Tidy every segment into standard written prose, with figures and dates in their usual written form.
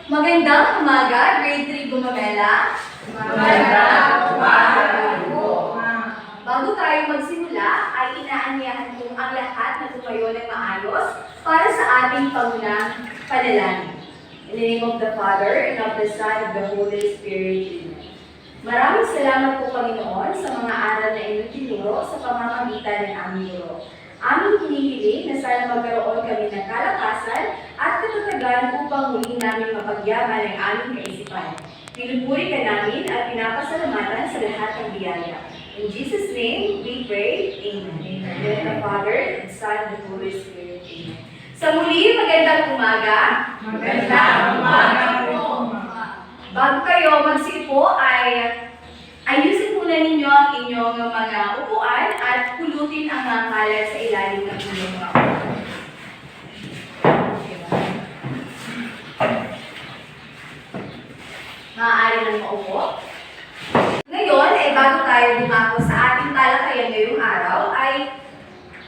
Magandang umaga, grade 3 Gumamela. Magandang umaga po. Bago tayo magsimula, ay inaanyahan kong ang lahat na tumayo ng maayos para sa ating pangunang panalangin. In the name of the Father, and of the Son, and of the Holy Spirit. Amen. Maraming salamat po, Panginoon, sa mga aral na inyong tinuro sa pamamagitan ng aming guro. Aming hinihiling na sana magkaroon kami ng kalakasan at katatagan upang muli namin mapagyaman ang aming kaisipan. Pinupuri ka namin at pinapasalamatan sa lahat ng biyaya. In Jesus' name, we pray. Amen. In the name of the Father, and Son, and the Holy Spirit. Amen. Sa muli, magandang umaga. Magandang umaga po. Bago kayo magsipo ay ayusin muna ninyo ang inyong mga upuan at pulutin ang mga kalat sa ilalim ng inyong mga upuan. Maaari nang maupo. Ngayon, bago tayo dumako sa ating talakayan ngayong araw, ay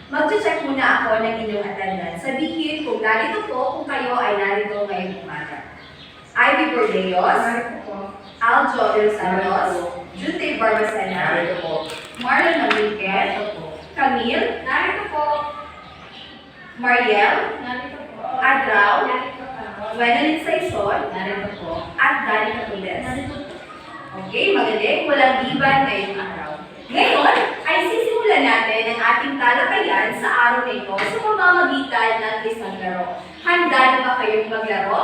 mag-check muna ako ng inyong attendance. Sabihin kung narito po, kung kayo ay narito ngayong umaga. Ivy Bordeos, Aljo Del Santos, Junte Barbacena, Marlon Manriquez, Camille, narito po, Mariel, narito po, Adraw, Wenelin Saison, narito po, at Dani Catules. Okay, magaling, walang iban ngayong araw. Ngayon, ay sisimulan natin ang ating talakayan sa araw na ito sa pamamagitan ng isang laro. Handa na ba kayong maglaro?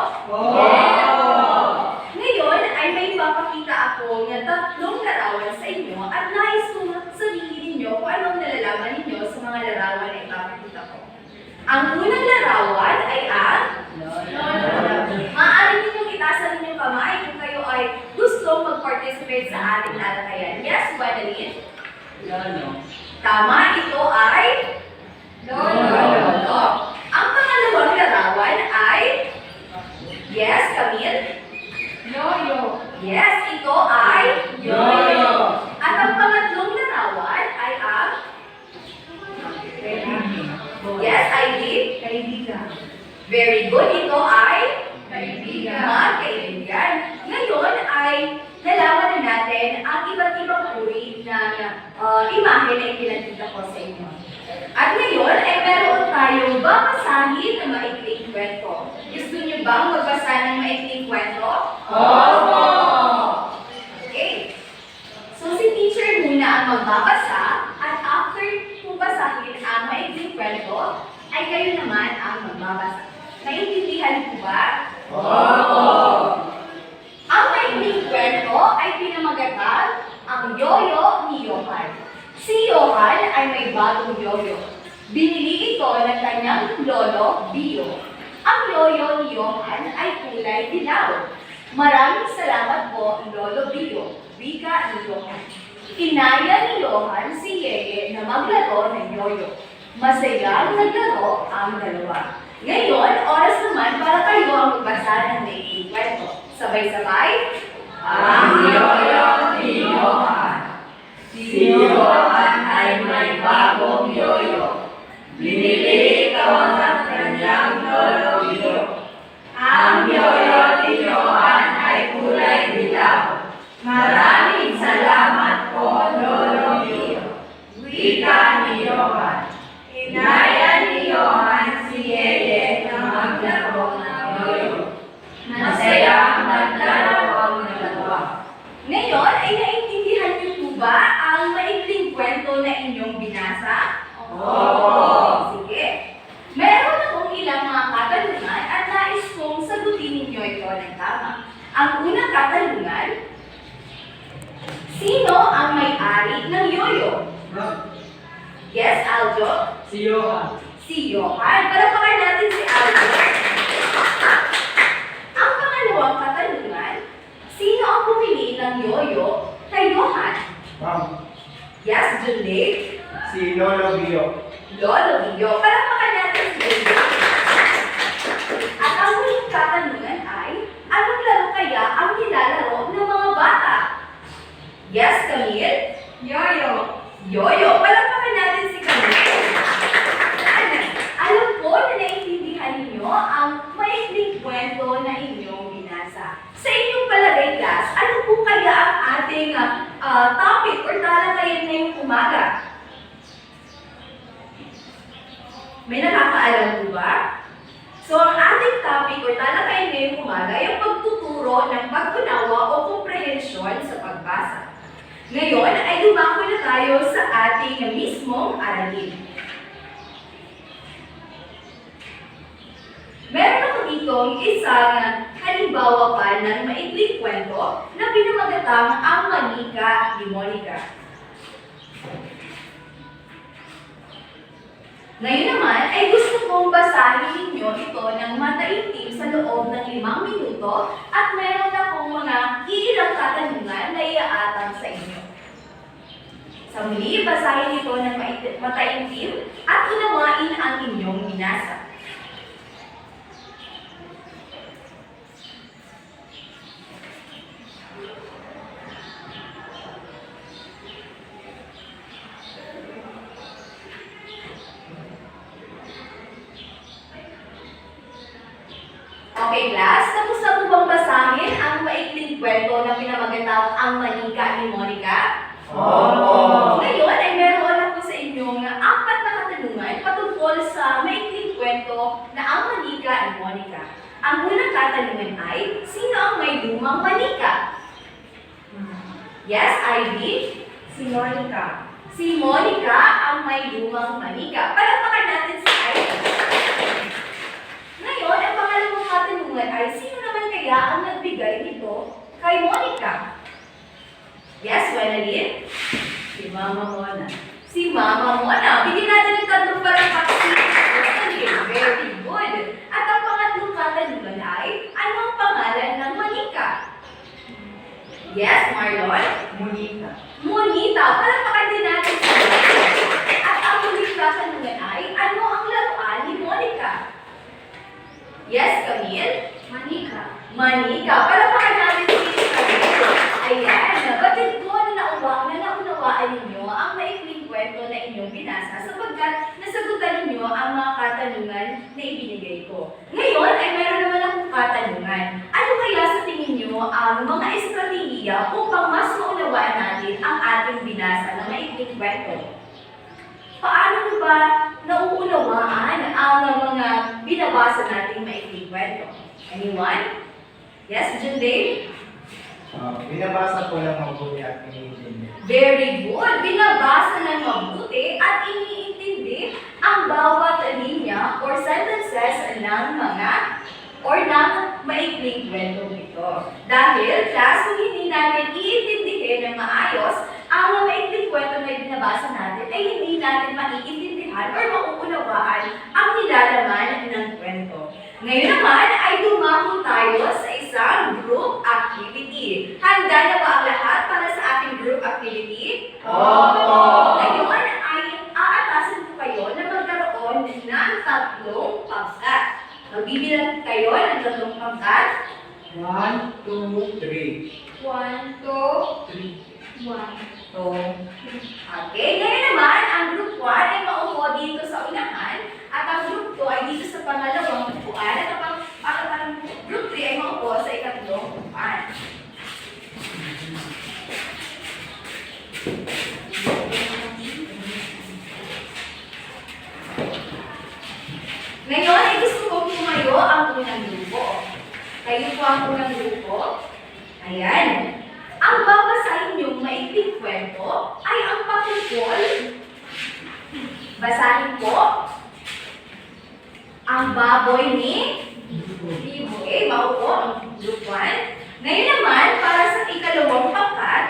Ngayon ay may papakita ako ng tatlong larawan sa inyo at nais kong sabihin ninyo kung anong nalalaman ninyo sa mga larawan na ipapakita ko. Ang unang larawan ay ang maaari ninyong itasan ninyong kamay kung kayo ay gustong mag-participate sa ating talakayan. Yes, Gwendolyn? Tama, ito ay Lolo. Ang pangalawang larawan ay yes, Camille? Yoyo. Yes, ito ay Yoyo. At ang pangatlong larawan ay ang yes, ID? Kaibigan. Very good. Ito ay kaibigan. Kaibigan. Ngayon ay nalaman na natin ang iba't ibang uri ng imahe na ipinakita ko sa inyo. At ngayon ay meron tayong babasahin na maikling kwento. Gusto niyo bang magbasa ng maikling kwento? Opo! Okay. So si teacher muna ang magbabasa at after kung basahin ang maikling kwento, ay kayo naman ang magbabasa. Naiintindihan po ba? Opo! Ang maikling kwento ay pinamagatan ang yoyo ni Johan. Si Johan ay may bagong yoyo. Binili ito ng kanyang lolo, Bio. Ang yoyo ni Johan ay kulay dilaw. Maraming salamat po, Lolo Bio, wika ni Johan. Inaya ni Johan si Yeye na maglaro ng yoyo. Masayang naglaro ang dalawa. Ngayon, oras naman para kayo ang magbasa ng maikling kwento. Sabay-sabay. Ang yoyo ni Johan. Si Johan ay may bagong yoyo. Binili ito ng kanyang lolo Bio. Ang yoyo ni Johan ay kulay dilaw. Maraming salamat po, Lolo Bio, wika ni Johan. Inaya ni Johan si Yeye na maglaro ng yoyo. Masayang naglaro ang dalawa. Ngayon, ay naintindihan niyo po ba ang maikling kwento na inyong binasa? Opo! Sige. Meron akong ilang mga katanungan at nais kong sagutin ninyo ito ng tama. Ang unang katanungan, sino ang may-ari ng yoyo? Yes, Aljo? Si Johan. Si Johan. Palapakan natin si Aljo. Ang pangalawang katanungan, sino ang bumili ng yoyo kay Johan? Ma'am, Yes, Junley? si Lolo Bio. Lolo Bio. Palapakan natin si Lolo. At ang huling katanungan ay, anong laro kaya ang nilalaro ng mga bata? Yes, Camille? Yoyo. Yoyo. Palapakan natin si Camille. Alam ko na naiintindihan ninyo ang maikling kwento na inyong binasa. Sa inyong palagay, class, ano po kaya ang ating topic or talakayan ngayong umaga? May nakakaalam po ba? So, ang ating topic or talakayan ngayong umaga ay ang pagtuturo ng pag-unawa o komprehensyon sa pagbasa. Ngayon ay dumako na tayo sa ating mismong aralin. Meron ako ditong isang halimbawa pa ng maikling kwento na pinamagatang Ang Manika ni Monica. Ngayon naman ay gusto kong basahin ninyo ito ng mataimtim sa loob ng 5 minuto at meron akong mga iilang katanungan na iaatang sa inyo. Sa muli, basahin ito ng mataimtim at unawain ang inyong binasa. Okay, class, tapos na po bang basahin ang maikling kwento na pinamagatang Ang Manika ni Monica? Opo. Ngayon ay meron ako sa inyong 4 na katanungan patungkol sa maikling kwento na Ang Manika ni Monica. Ang unang katanungan ay, sino ang may lumang manika? Yes, Ivy? Si Monica. Si Monica ang may lumang manika. Palakpakan natin si Ivy. Ngayon, ang pangalawang katanungan ay, sino naman kaya ang nagbigay nito kay Monica? Yes, Wenalyn? Si Mama Mona. Si Mama Mona. Bigyan natin ng tatlong palakpak si Wenalyn. Very good. At ang pangatlong katanungan ay, ano ang pangalan ng manika? Yes, Marlon? Monica. Monita. Palakpakan din natin si Monica. At ang huling katanungan ay, ano ang laruan ni Monica? Yes, Camille? Manika. Manika. Palakpakan natin si Camille. Ayan. Batid ko na naunawaan ninyo ang maikling kwento na inyong binasa sapagkat nasagutan ninyo ang mga katanungan na ibinigay ko. Ngayon ay meron naman akong katanungan. Ano kaya sa tingin nyo ang mga estratehiya upang mas maunawaan natin ang ating binasa na maikling kwento? Paano nyo ba nauunawaan ang mga binabasa nating maikling kwento? Anyone? Yes, John Dave? Binabasa ko lang mabuti at iniintindi. Very good! Binabasa ng mabuti at iniintindi ang bawat linya or sentences ng mga or ng maikling kwento nito. Dahil, class, kung hindi natin iintindihin ng maayos, ang maikling kwento na binabasa natin ay hindi natin maiintindihan or mauunawaan ang nilalaman ng kwento. Ngayon naman ay dumako tayo sa isang group activity. Handa na ba ang lahat para sa ating group activity? Opo. Ngayon ay aatasan ko kayo na magkaroon ng 3 pangkat. Magbibilang kayo ng 3 pangkat. 1, 2, 3. 1, 2, 1, 2. Okay, ngayon naman, ang group 1 ay maupo dito sa unahan at ang group 2 ay dito sa pangalawang upuan at ang group 3 ay maupo sa ikatlong upuan. Ngayon ay gusto ko tumayo ang unang grupo. Kayo po ang unang grupo. Ayan. Ang babasahin niyong maikling kwento ay ang patungkol. Basahin po. Ang baboy ni Okay, maupo ang group 1. Ngayon naman, para sa ikalawang pangkat,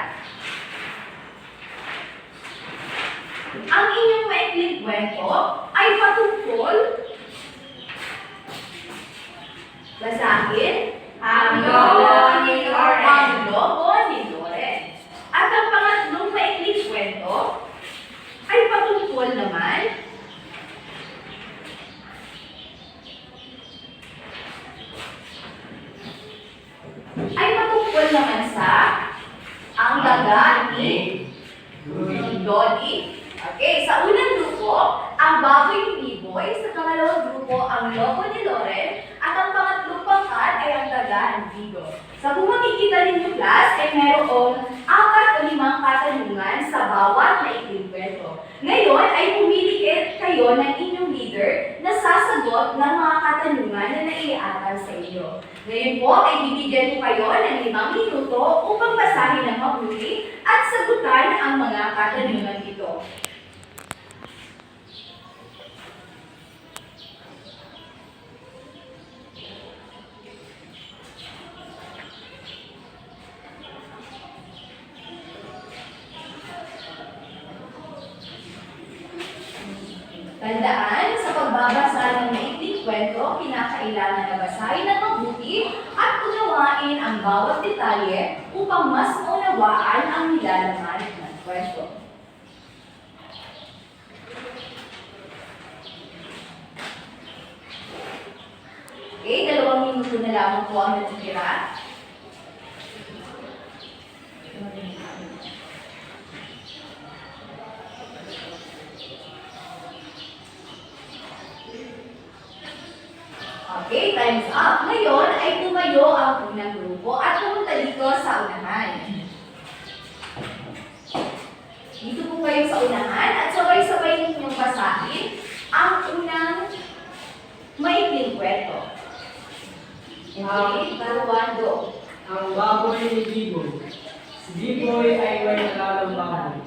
ang inyong maikling kwento ay patungkol. Basahin. Ang lobo ni Loren. Ang lobo ni Loren. At ang pangatlong maikling kwento ay patungkol naman sa ang daga ni Lodi. Okay, sa unang grupo, ang baboy ni Biboy. Sa pangalawang grupo, ang lobo ni Loren. At ang pangatlong pangkat ay ang taga-Antigo. Sa kung makikita ninyo class, ay merong 4 o 5 katanungan sa bawat maikling kwento. Ngayon ay pumili kayo ng inyong leader na sasagot ng mga katanungan na naiaral sa inyo. Ngayon po ay bibigyan ko kayo ng 5 minuto upang basahin ng mabuti at sagutan ang mga katanungan ito. Tandaan, sa pagbabasa ng maikling kwento, kinakailangan na basahin ng mabuti at unawain ang bawat detalye upang mas maunawaan ang nilalaman ng kwento. Okay, 2 minuto na lamang po ang natitira. Okay, time's up. Ngayon ay tumayo ang unang grupo at pumunta dito sa unahan. Dito po kayo sa unahan at sabay-sabay ninyong basahin ang unang maikling kwento. Okay, 1, go. Ang baboy ni Giboy. Si Giboy ay may alagang baboy.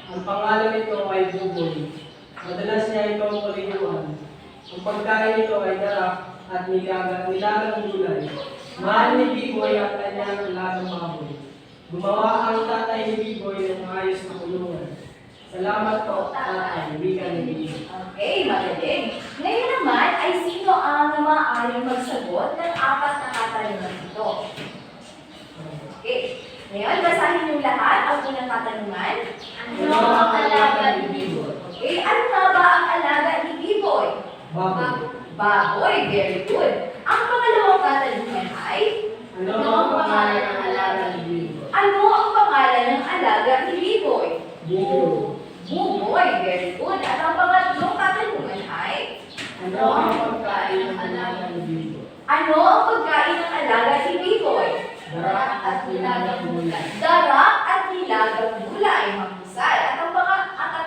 Ang pangalan nito ay Buboy. Madalas niya itong paliguan. Ang pagkain nito ay darak at nilagang gulay. Mahal ni Giboy ang kanyang alagang baboy. Gumawa ang tatay ni Giboy ng ayos na kulungan. Salamat po, tatay. Wika ni Giboy. Okay, magaling. Ngayon naman ay sino ang maaaring magsagot ng 4 na katanungan ito? Okay. Ngayon, basahin yung lahat ang unang katanungan. Ano ang alaga ni Giboy? Okay, ano nga ba ang alaga ni Giboy? Baboy. Baboy, very good. Ang pangalawang katanungan ay, Ano ang pangalan ng alaga ni Giboy? ano ang pangalan ng alaga ni Giboy? Buboy. Buboy, very good. At ang pangatlong katanungan ay, Ano ang pagkain ng alaga ni Giboy? ano ang pagkain ng alaga ni Giboy? Darak at nilagang gulay. Darak at nilagang gulay, mahusay. At ang pang-apat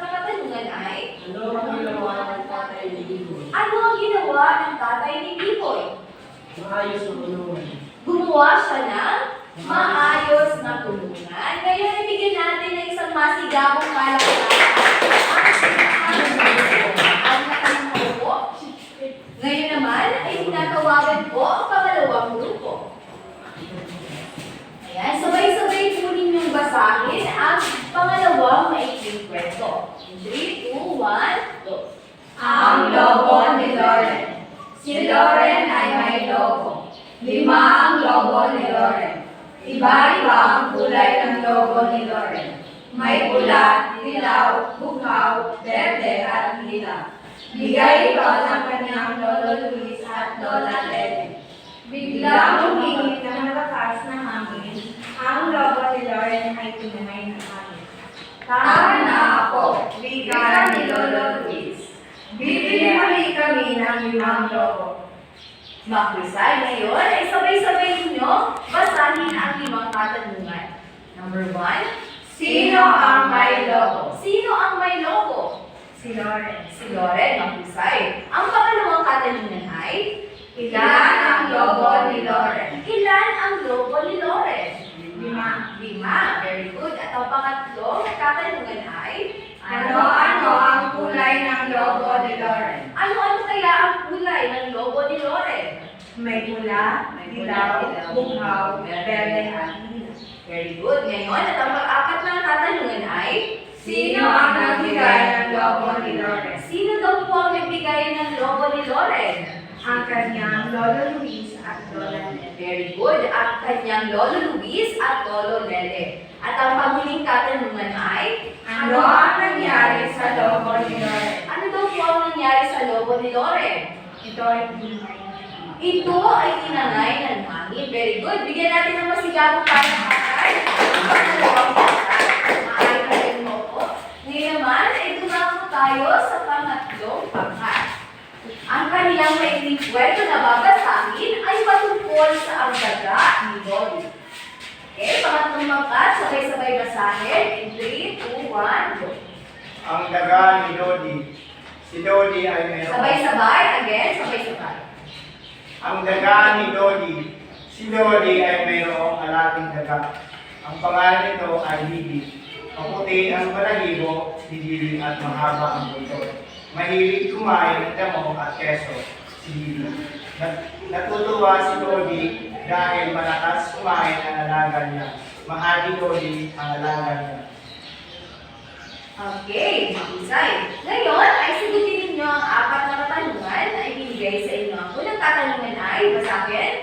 na katanungan ay, Ano ang ginawa ng tatay ni Giboy? ano ang ginawa ng tatay ni Giboy? Maayos na kulungan. Gumawa siya ng maayos na kulungan. Ngayon, ibigyan natin ng isang masigabong palakpakan. Ngayon naman, ay tinatawagan ko ang pangalawang grupo. Ayan, sabay-sabay po ninyong basahin ang pangalawang maikling kwento. 3, 2, 1, go! Ang lobo ni Loren. Si Loren ay may lobo. 5 ang lobo ni Loren. Iba-iba ang kulay ng lobo ni Loren. May pula, dilaw, bughaw, berde at hilaw. Bigay ito ng kanyang lolo Luis at lola Lele. Biglang humingit ng malakas na hangin. Ang lobo ni Loren ay tinanay ng hangin. Tama na ako, wika ni Lolo Luis. Bibili muli kami ng 5 lobo. Mahusay. Ngayon ay sabay-sabay ninyo basahin ang 5 katanungan. Number 1, Sino ang may lobo? sino ang may lobo? Si Loren. Si Loren, mahusay. Ang pangalawang katanungan ay, Ilan ang lobo ni Loren? ilan ang lobo ni Loren? 5. 5. Very good. At ang pangatlong katanungan ay, Ano-ano ang kulay ng lobo ni Loren? ano-ano kaya ang kulay ng lobo ni Loren? May pula, dilaw, bughaw, berde at hilaw. Very good. Ngayon, at ang pang-apat na katanungan ay, Sino ang nagbigay ng lobo ni Loren? sino daw po ang nagbigay ng lobo ni Loren? Ang kanyang lolo Luis at lola Lele. Very good. Ang kanyang Lolo Luis at Lolo Lele. At ang panghuling katanungan ay, Ano ang nangyari sa lobo ni Loren? ano daw po ang nangyari sa lobo ni Loren? Ito ay tinay. Ito ay tinangay ng hangin. Very good. Bigyan natin ng masigabong palakpakan. Ang pangalawang pangkat. Maaari na rin mo po. Ngayon naman, ay dumako tayo sa pangatlong pangkat. Ang kanilang maikling kwento na babasahin ay patungkol sa ang daga ni Lodi. Okay, pangatlong pangkat, sabay-sabay basahin. In 3, 2, 1, go. Ang daga ni Lodi. Si Lodi ay mayroong... Sabay-sabay, again, sabay-sabay. Ang daga ni Lodi. Si Lodi ay mayroong alating daga. Ang pangalan nito ay Bibi. Maputi ang balahibo, didilim at mahaba ang buto. Mahilig kumain ng damo at keso, si Bibi. Natutuwa si Lodi dahil malakas kumain ang alaga niya. Mahal ni Lodi ang alaga niya. Okay, mahusay. Ngayon ay sagutin ninyo ang apat na katanungan na ibinigay sa inyo. Ang unang katanungan ay, basahin.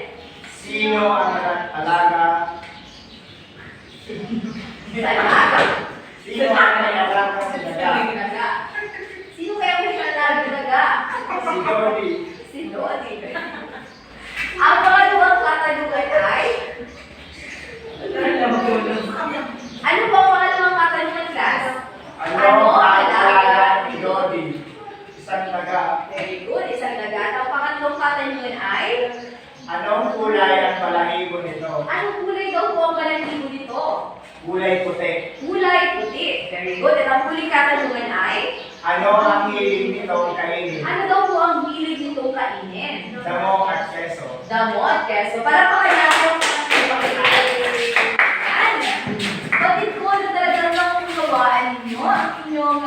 Sino ang alaga? Talaga. Sino ang alaga sa daga? Daga. Sino kaya may alaga daga? Si Lodi. Si Lodi. Ang pangalawang katanungan ay, ano ba ang pangalawang katanungan, class? Ano ang alaga ni Lodi? Isang daga. Very good, isang daga. Ang pangatlong katanungan ay, Anong kulay ang balahibo nito? anong kulay daw po ang balahibo nito? Kulay puti. Kulay puti. Very good. At ang huling katanungan ay, Ano ang hilig nito kainin? ano daw po ang hilig nitong kainin? Damo at keso. Damot, keso. Para pa kaya po yan. Batid ko na talagang nakungawaan ninyo ang inyong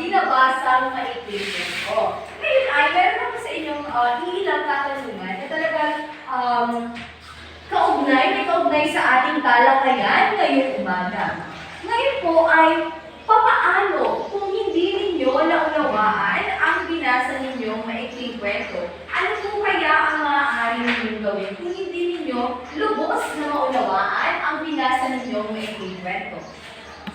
binabasang maikling ko. Ngayon ay, meron ako sa inyong ilang katanungan na talagang may kaugnay sa ating talakayan ngayong umaga. Ngayon po ay, papaano kung hindi ninyo naunawaan ang binasa ninyong maikling kwento? Ano po kaya ang maaari ninyong gawin kung hindi ninyo lubos na maunawaan ang binasa ninyong maikling kwento?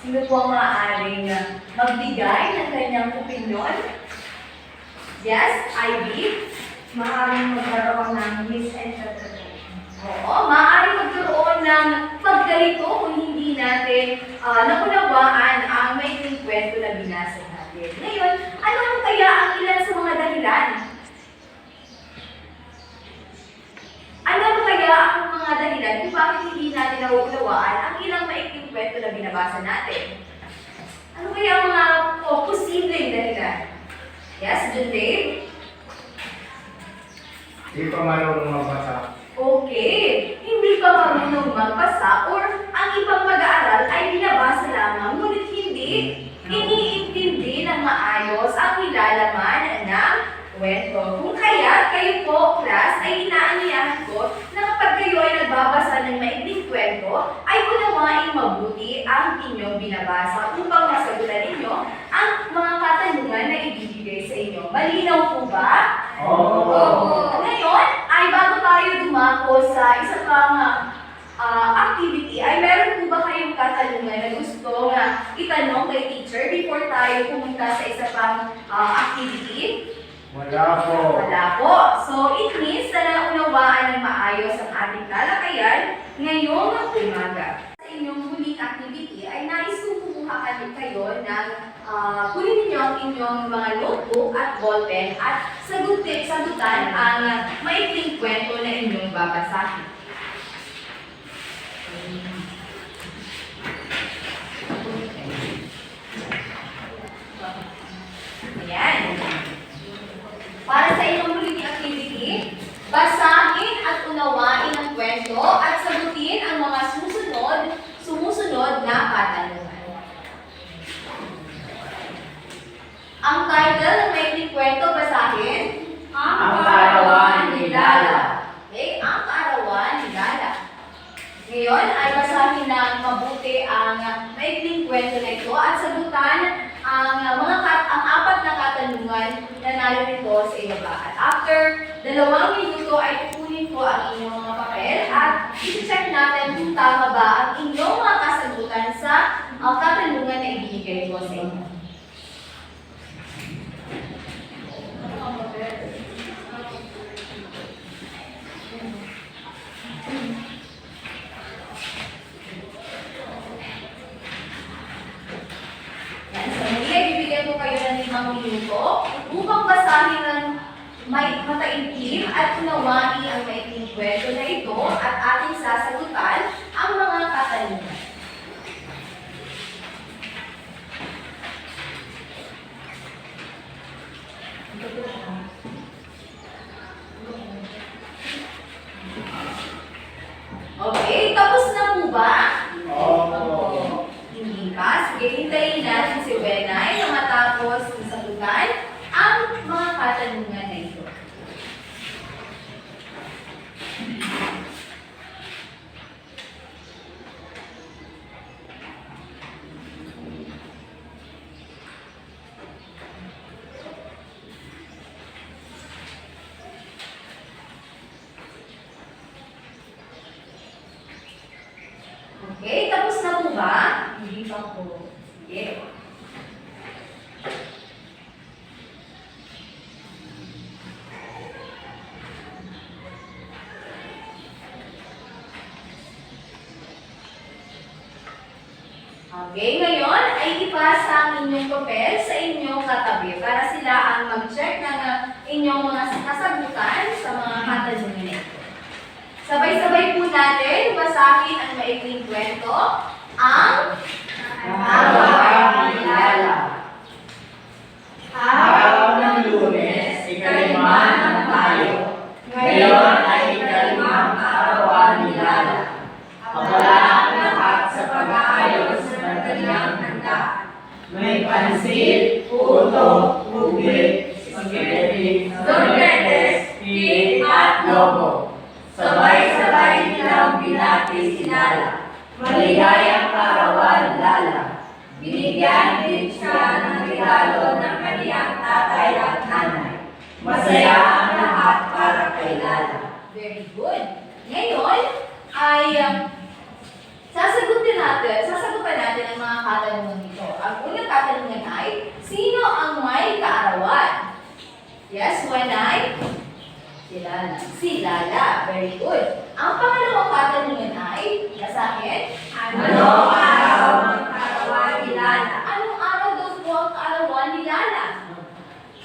Sino po ang maaaring magbigay ng kanyang opinyon? Yes, Ivy? Maaaring magkaroon ng misinterpretation. Oo, maaaring magkaroon ng pagkalito kung hindi natin naunawaan ang maikling kwento na binasa natin. Ngayon, ano kaya ang ilan sa mga dahilan? Ano kaya ang mga dahilan kung bakit hindi natin nauunawaan ang ilang maikling kwento na binabasa natin? Ano kaya ang mga posibleng dahilan? Yes, John Dave? Di pa marunong magbasa. Okay, hindi pa marunong magbasa or ang ibang mag-aaral ay binabasa lamang ngunit hindi iniintindi ng maayos ang nilalaman ng kwento. Kung kaya kayo po, class, ay inaanyayahan ko na kapag kayo ay nagbabasa ng maikling kwento, ay unawain mabuti ang inyong binabasa upang masagutan ninyo ang mga katanungan na ibibigay sa inyo. Malinaw po ba? Oo. Ngayon, ay bago tayo dumako sa isa pang activity, ay meron po ba kayong katanungan na gusto itanong kay teacher before tayo pumunta sa isa pang activity? Wala po. Wala po. So, it means na naunawaan ng maayos ang ating talakayan ngayong umaga. Sa inyong huling activity ay nais kong kumuha kayo ng kunin ninyo ang inyong mga notebook at ballpen at sagutan ang maikling kwento na inyong babasahin. Ayan. Para sa inyong huling activity, basahin at unawain ang kwento at sagutin ang mga sumusunod na katanungan. Ang title ng maikling kwento, basahin. Ang Kaarawan ni Lala. Okay, ang Kaarawan ni Lala. Ngayon ay basahin ng mabuti ang maikling kwento na ito at sagutan ang apat na katanungan na narito sa inyong lahat. After 2 minuto ay kukunin ko ang inyong mga papel at i-check natin kung tama ba ang inyong mga kasagutan sa katanungan na ibigay ko sa inyo. Yan, so muli, bibigyan ko kayo ng 5 minuto upang basahin may mataimtim at unawain ang maikling kwento na ito at ating sasagutan ang mga katanungan. Okay, tapos na po ba? Oo. Hindi pa. Sige, hintayin natin si Wenay na matapos sagutan ang mga katanungan na ito. Okay, tapos na po ba? Hindi pa po. Sige. Okay, ngayon ay ipasa ang inyong papel sa inyong katabi para sila ang mag-check ng inyong mga kasagutan sa mga katanungan na ito. Sabay-sabay po natin basahin ang maikling kwento, ang Araw ni Lala. Araw ng Lunes, ikalima ng Mayo. Ngayon ay ikalimang arawan ni Lala. Abala ang lahat sa pag-aayos ng kanyang handa. May pansit, puto, ube, spaghetti, sorbetes, cake at lobo. Sabay-sabay nilang binati si Lala. Maligayang kaarawan, Lala. Binigyan din siya ng regalo ng kaniyang tatay at nanay. Masaya ang lahat para kay Lala. very good. Ngayon ay sasagutan natin ang mga katanungan dito. Ang unang katanungan ay, sino ang may kaarawan? Yes, Wenay? Si Lala. Si Lala. Very good. Ang pangalawang katanungan ay, basahin. Ano araw ng kaarawan ni Lala? Anong araw daw po ang kaarawan ni Lala?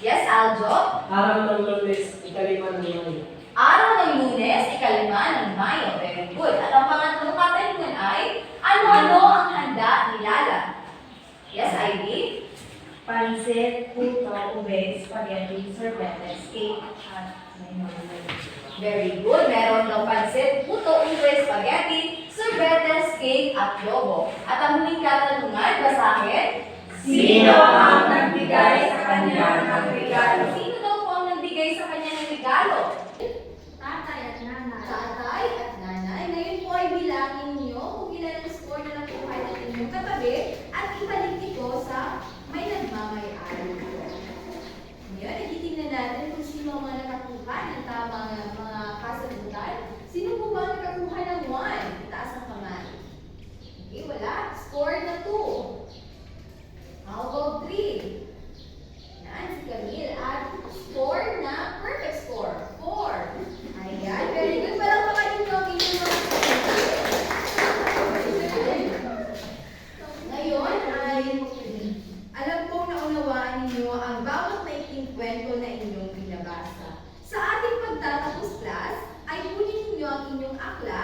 Yes, Aljo? Araw ng Lunes, ikalima ng Mayo. Araw ng Lunes, ikalima ng Mayo. Very good. At ang pangatlong katanungan ay, ano-ano ang handa ni Lala? Yes, Ivy? Pansit, puto, ube, spaghetti, sorbetes, cake, at may mga Very good. Meron daw pansit, puto, ube, spaghetti, sorbetes, cake, at lobo. At ang huling katanungan, basahin. Sino ang nagbigay sa kanya ng regalo? Sino daw po ang nagbigay sa kanya ng regalo? tatay at nanay. Tatay at nanay. Ngayon po ay bilangin niyo kung ilan ang score na nakuha ng inyong katabi at ibalik ito sa may nagmamayari. Ngayon, ititingnan natin kung sino ang mga nakakuha ng tamang mga kasagutan. Sino po ba ang nakakuha ng 1? Itaas ang kamay. Okay, wala. Score na 2. How about 3? Yan, si Camille. At score na perfect score. 4. Ayan, very good. Palakpakan ninyo ang inyong mga kasagutan. Ngayon ay alam kong naunawaan ninyo ang bawat maikling kwento na inyong binabasa. Sa ating pagtatapos class, ay kunin ninyo ang inyong aklat